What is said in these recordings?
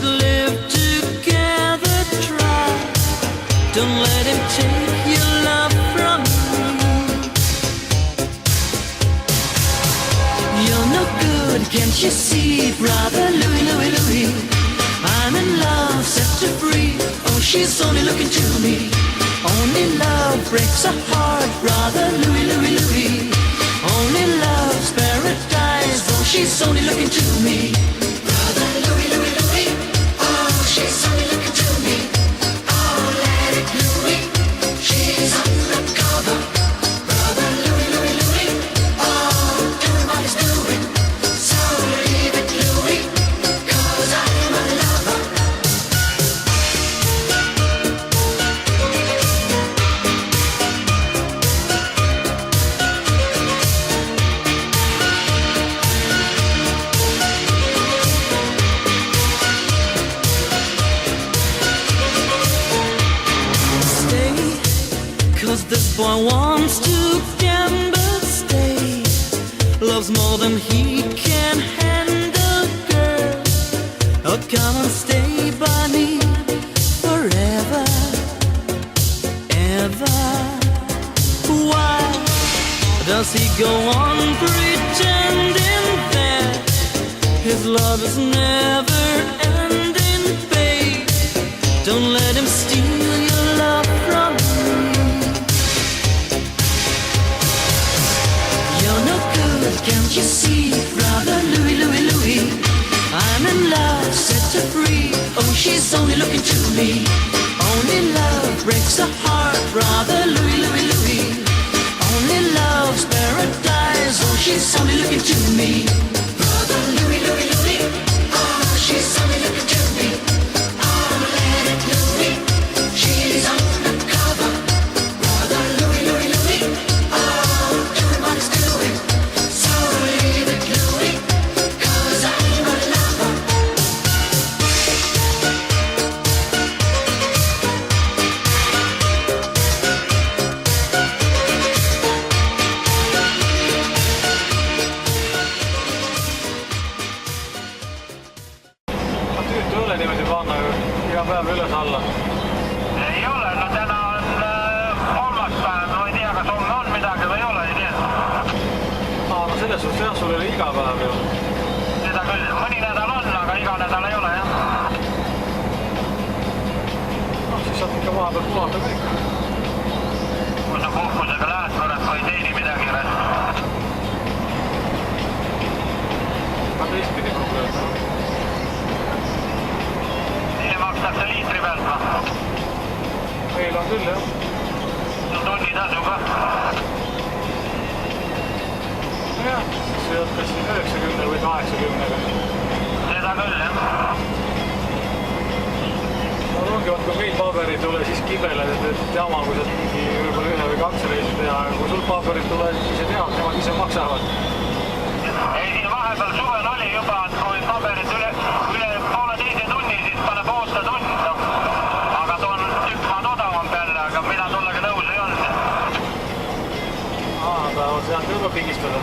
but live together, try. Don't let him take your love from me. You're no good, can't you see, brother Louis, Louis, Louis? I'm in love, set her free. Oh, she's only looking to me. Only love breaks a heart, brother Louis, Louis, Louis. Only love's paradise. Oh, she's only looking to me. Brother Louis, Louis, Louis. Oh, she's only looking to me. Oh, let it Louis. She's undercover. Brother Louis, Louis, Louis. Oh, do what he's doing. So leave it Louis, 'cause I'm a lover. This boy wants to gamble, stay. Loves more than he can handle, girl. Oh, come and stay by me forever, ever. Why does he go on pretending that his love is never ending, babe? Don't let him steal your love from me. Can't you see, brother Louis, Louis, Louis? I'm in love, set her free. Oh, she's only looking to me. Only love breaks a heart, brother Louis, Louis, Louis. Only love's paradise. Oh, she's only looking to me. Brother Louis, Louis, Louis. Oh, she's only looking to me. Oh, let it Louis. She's undercover. Brother Louis, Louis, Louis. Oh, do what he's doing. Meil on küll, jah. Tunni tasuga. Jah, siis jätkas siin 90 või 80-ga. Seda küll, jah. No ongi, kui meil paberid tule, siis kibeled, et jama, kui saad mingi võib-olla 1 või 2 reisi teha. Kui sul paberid tule, siis ei tea, nemad ise maksavad. Ei, siin vahepeal suvel oli juba, kui paberid üle poole teise tunni, siis paneb oota tund. Aga toon tükk maad odavam peale, aga mida tollega nõus ei olnud. Aga see on juba pigistada.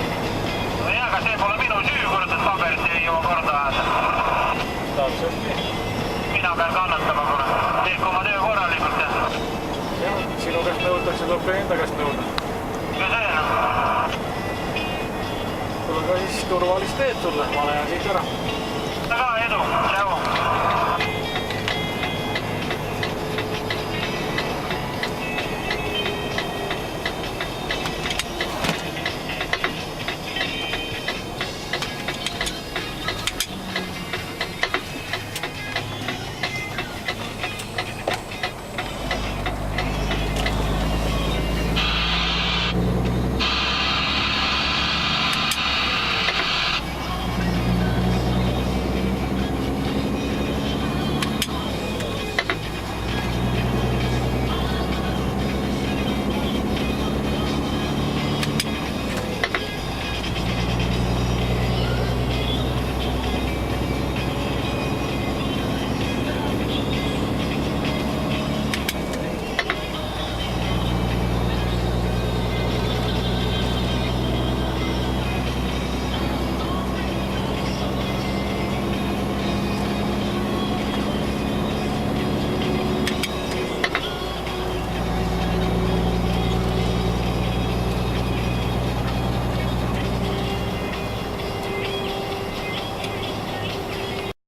No jah, aga see pole minu süü, kord, et paberit ei jõua korda ajada. Täpselt nii. Mina pean kannatama, kurat. Teek oma töö korralikult, jah. Jah, sinu käest nõutakse, tuleb ka enda käest nõuda. Ja see, noh. Tule ka siis turvalist teed sulle, ma lähen siit ära. Ka edu, tšau.